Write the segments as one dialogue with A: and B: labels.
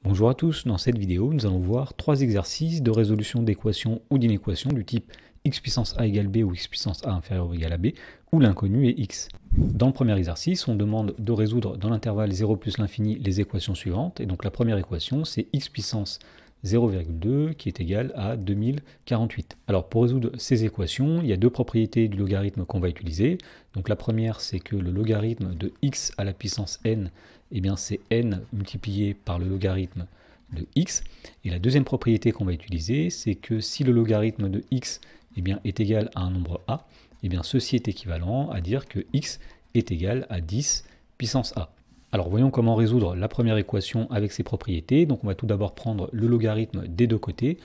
A: Bonjour à tous, dans cette vidéo nous allons voir trois exercices de résolution d'équations ou d'inéquations du type x puissance a égale b ou x puissance a inférieur ou égal à b, où l'inconnu est x. Dans le premier exercice, on demande de résoudre dans l'intervalle 0 plus l'infini les équations suivantes, et donc la première équation c'est x puissance 0,2 qui est égal à 2048. Alors pour résoudre ces équations, il y a deux propriétés du logarithme qu'on va utiliser. Donc la première c'est que le logarithme de x à la puissance n, eh bien c'est n multiplié par le logarithme de x. Et la deuxième propriété qu'on va utiliser, c'est que si le logarithme de x eh bien, est égal à un nombre a, eh bien ceci est équivalent à dire que x est égal à 10 puissance a. Alors voyons comment résoudre la première équation avec ses propriétés. Donc on va tout d'abord prendre le logarithme des deux côtés.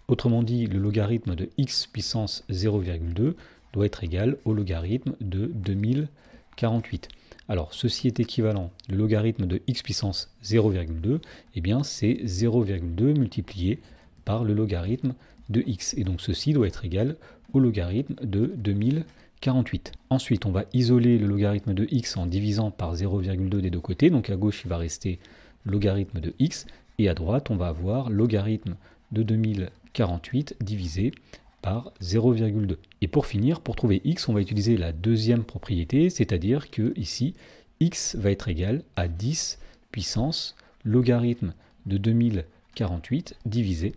A: Autrement dit, le logarithme de x puissance 0,2 doit être égal au logarithme de 2048. Alors ceci est équivalent, le logarithme de x puissance 0,2, eh bien c'est 0,2 multiplié par le logarithme de x. Et donc ceci doit être égal au logarithme de 2048. Ensuite, on va isoler le logarithme de x en divisant par 0,2 des deux côtés. Donc à gauche, il va rester logarithme de x. Et à droite, on va avoir logarithme de 2048 divisé par 0,2. Et pour finir, pour trouver x, on va utiliser la deuxième propriété, c'est-à-dire que ici, x va être égal à 10 puissance logarithme de 2048 divisé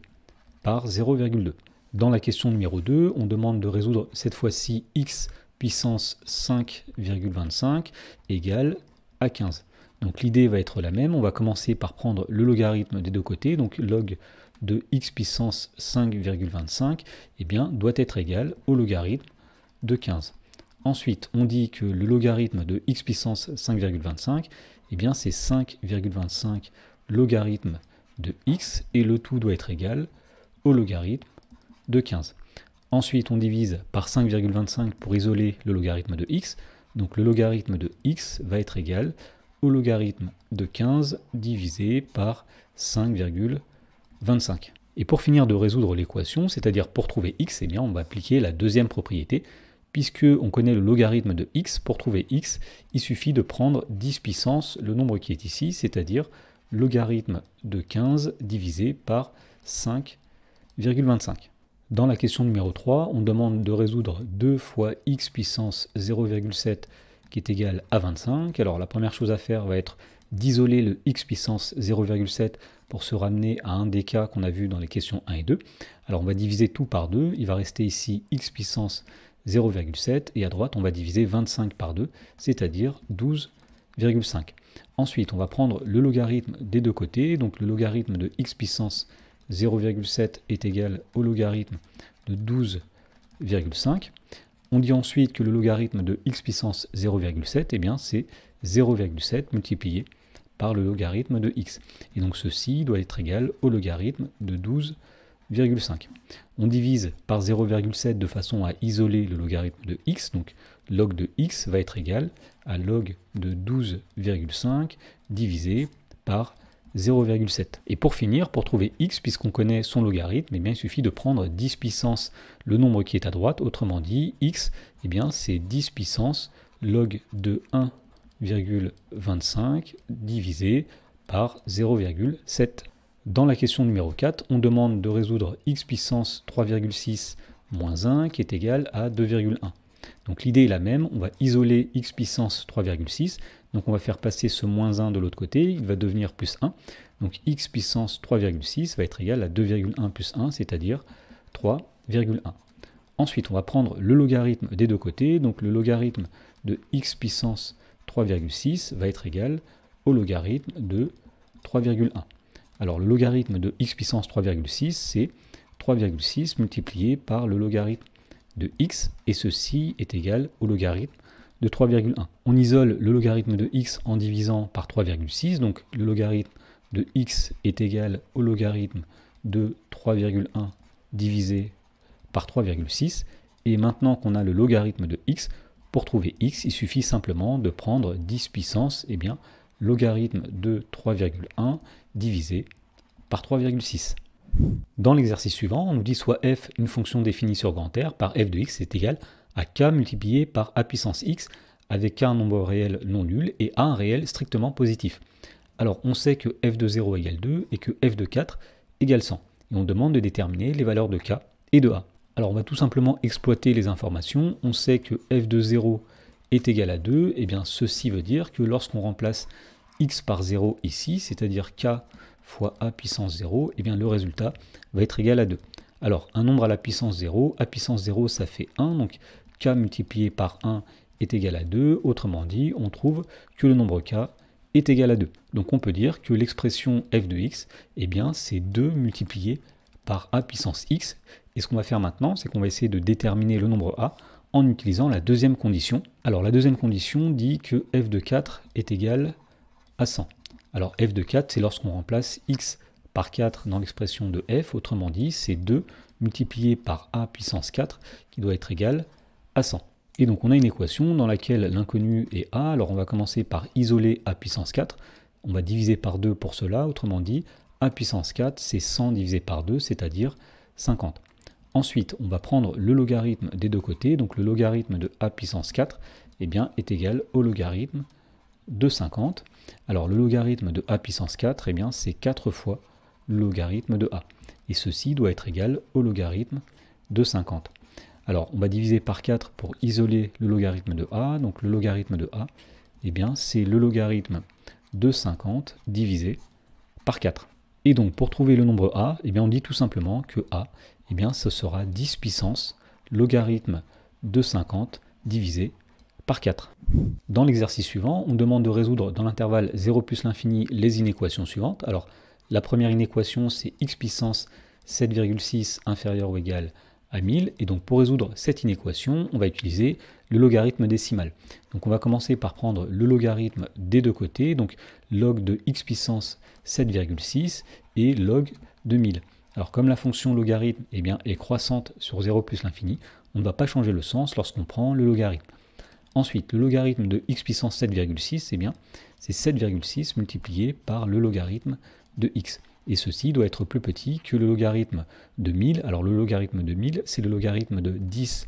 A: par 0,2. Dans la question numéro 2, on demande de résoudre cette fois-ci x puissance 5,25 égale à 15. Donc l'idée va être la même, on va commencer par prendre le logarithme des deux côtés, donc log de x puissance 5,25 eh bien, doit être égal au logarithme de 15. Ensuite, on dit que le logarithme de x puissance 5,25 eh bien, c'est 5,25 logarithme de x, et le tout doit être égal au logarithme de 15. Ensuite, on divise par 5,25 pour isoler le logarithme de x. Donc le logarithme de x va être égal au logarithme de 15 divisé par 5,25. Et pour finir de résoudre l'équation, c'est-à-dire pour trouver x, eh bien on va appliquer la deuxième propriété. Puisque on connaît le logarithme de x, pour trouver x, il suffit de prendre 10 puissance, le nombre qui est ici, c'est-à-dire logarithme de 15 divisé par 5,25. Dans la question numéro 3, on demande de résoudre 2 fois x puissance 0,7 qui est égal à 25. Alors la première chose à faire va être d'isoler le x puissance 0,7 pour se ramener à un des cas qu'on a vu dans les questions 1 et 2. Alors on va diviser tout par 2, il va rester ici x puissance 0,7 et à droite on va diviser 25 par 2, c'est-à-dire 12,5. Ensuite on va prendre le logarithme des deux côtés, donc le logarithme de x puissance 0,7 est égal au logarithme de 12,5. On dit ensuite que le logarithme de x puissance 0,7, eh bien c'est 0,7 multiplié par le logarithme de x. Et donc ceci doit être égal au logarithme de 12,5. On divise par 0,7 de façon à isoler le logarithme de x, donc log de x va être égal à log de 12,5 divisé par 0,7. Et pour finir, pour trouver x, puisqu'on connaît son logarithme, eh bien, il suffit de prendre 10 puissance le nombre qui est à droite, autrement dit, x, eh bien, c'est 10 puissance log de 1,25 divisé par 0,7. Dans la question numéro 4, on demande de résoudre x puissance 3,6 moins 1 qui est égal à 2,1. Donc l'idée est la même, on va isoler x puissance 3,6, donc on va faire passer ce moins 1 de l'autre côté, il va devenir plus 1. Donc x puissance 3,6 va être égal à 2,1 plus 1, c'est-à-dire 3,1. Ensuite, on va prendre le logarithme des deux côtés, donc le logarithme de x puissance 3,6 va être égal au logarithme de 3,1. Alors le logarithme de x puissance 3,6, c'est 3,6 multiplié par le logarithme de x, et ceci est égal au logarithme de 3,1. On isole le logarithme de x en divisant par 3,6, donc le logarithme de x est égal au logarithme de 3,1 divisé par 3,6, et maintenant qu'on a le logarithme de x, pour trouver x, il suffit simplement de prendre 10 puissance, eh bien, logarithme de 3,1 divisé par 3,6. Dans l'exercice suivant, on nous dit soit f, une fonction définie sur grand R, par f de x est égal à k multiplié par a puissance x, avec k un nombre réel non nul et a un réel strictement positif. Alors on sait que f de 0 égale 2 et que f de 4 égale 100. Et on demande de déterminer les valeurs de k et de a. Alors on va tout simplement exploiter les informations. On sait que f de 0 est égal à 2. Et bien ceci veut dire que lorsqu'on remplace x par 0 ici, c'est-à-dire k fois a puissance 0, et bien le résultat va être égal à 2. Alors un nombre à la puissance 0, a puissance 0 ça fait 1, donc k multiplié par 1 est égal à 2. Autrement dit, on trouve que le nombre k est égal à 2. Donc on peut dire que l'expression f de x, eh bien c'est 2 multiplié par a puissance x. Et ce qu'on va faire maintenant, c'est qu'on va essayer de déterminer le nombre a en utilisant la deuxième condition. Alors la deuxième condition dit que f de 4 est égal à 100. Alors f de 4, c'est lorsqu'on remplace x par 4 dans l'expression de f, autrement dit, c'est 2 multiplié par a puissance 4 qui doit être égal à 100. Et donc on a une équation dans laquelle l'inconnu est a, alors on va commencer par isoler a puissance 4, on va diviser par 2 pour cela, autrement dit, a puissance 4 c'est 100 divisé par 2, c'est-à-dire 50. Ensuite, on va prendre le logarithme des deux côtés, donc le logarithme de a puissance 4 eh bien, est égal au logarithme de 50. Alors le logarithme de a puissance 4, eh bien, c'est 4 fois le logarithme de a. Et ceci doit être égal au logarithme de 50. Alors on va diviser par 4 pour isoler le logarithme de a. Donc le logarithme de a, eh bien, c'est le logarithme de 50 divisé par 4. Et donc pour trouver le nombre a, eh bien, on dit tout simplement que a, eh bien, ce sera 10 puissance logarithme de 50 divisé par 4. Dans l'exercice suivant, on demande de résoudre dans l'intervalle 0 plus l'infini les inéquations suivantes. Alors, la première inéquation, c'est x puissance 7,6 inférieur ou égal à 1000. Et donc, pour résoudre cette inéquation, on va utiliser le logarithme décimal. Donc, on va commencer par prendre le logarithme des deux côtés, donc log de x puissance 7,6 et log de 1000. Alors, comme la fonction logarithme eh bien, est croissante sur 0 plus l'infini, on ne va pas changer le sens lorsqu'on prend le logarithme. Ensuite, le logarithme de x puissance 7,6, eh bien, c'est 7,6 multiplié par le logarithme de x. Et ceci doit être plus petit que le logarithme de 1000. Alors le logarithme de 1000, c'est le logarithme de 10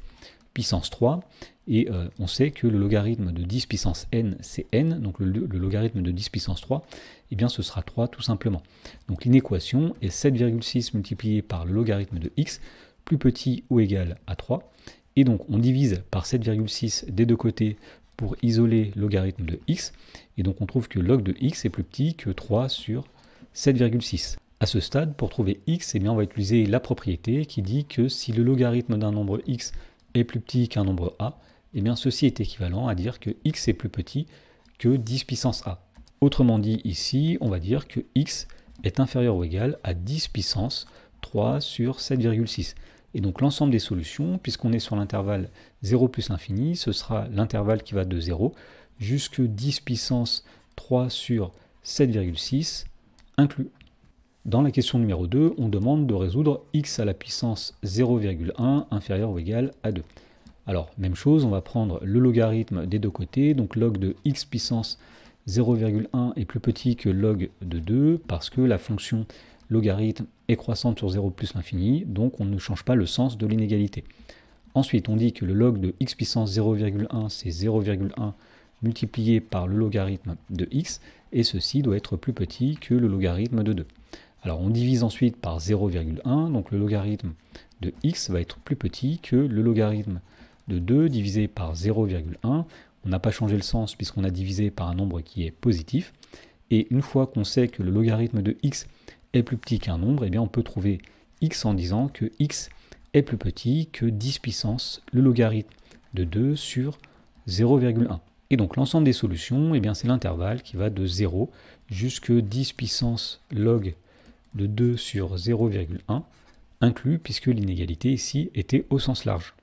A: puissance 3. Et on sait que le logarithme de 10 puissance n, c'est n. Donc le logarithme de 10 puissance 3, eh bien, ce sera 3 tout simplement. Donc l'inéquation est 7,6 multiplié par le logarithme de x, plus petit ou égal à 3. Et donc on divise par 7,6 des deux côtés pour isoler le logarithme de x. Et donc on trouve que log de x est plus petit que 3 sur 7,6. À ce stade, pour trouver x, eh bien, on va utiliser la propriété qui dit que si le logarithme d'un nombre x est plus petit qu'un nombre a, eh bien, ceci est équivalent à dire que x est plus petit que 10 puissance a. Autrement dit, ici, on va dire que x est inférieur ou égal à 10 puissance 3 sur 7,6. Et donc l'ensemble des solutions, puisqu'on est sur l'intervalle 0 plus l'infini, ce sera l'intervalle qui va de 0 jusqu'à 10 puissance 3 sur 7,6 inclus. Dans la question numéro 2, on demande de résoudre x à la puissance 0,1 inférieur ou égal à 2. Alors, même chose, on va prendre le logarithme des deux côtés, donc log de x puissance 0,1 est plus petit que log de 2, parce que la fonction logarithme est croissante sur 0 plus l'infini, donc on ne change pas le sens de l'inégalité. Ensuite, on dit que le log de x puissance 0,1, c'est 0,1 multiplié par le logarithme de x, et ceci doit être plus petit que le logarithme de 2. Alors on divise ensuite par 0,1, donc le logarithme de x va être plus petit que le logarithme de 2 divisé par 0,1. On n'a pas changé le sens puisqu'on a divisé par un nombre qui est positif. Et une fois qu'on sait que le logarithme de x est plus petit qu'un nombre, eh bien on peut trouver x en disant que x est plus petit que 10 puissance le logarithme de 2 sur 0,1. Et donc l'ensemble des solutions, eh bien c'est l'intervalle qui va de 0 jusqu'à 10 puissance log de 2 sur 0,1 inclus puisque l'inégalité ici était au sens large.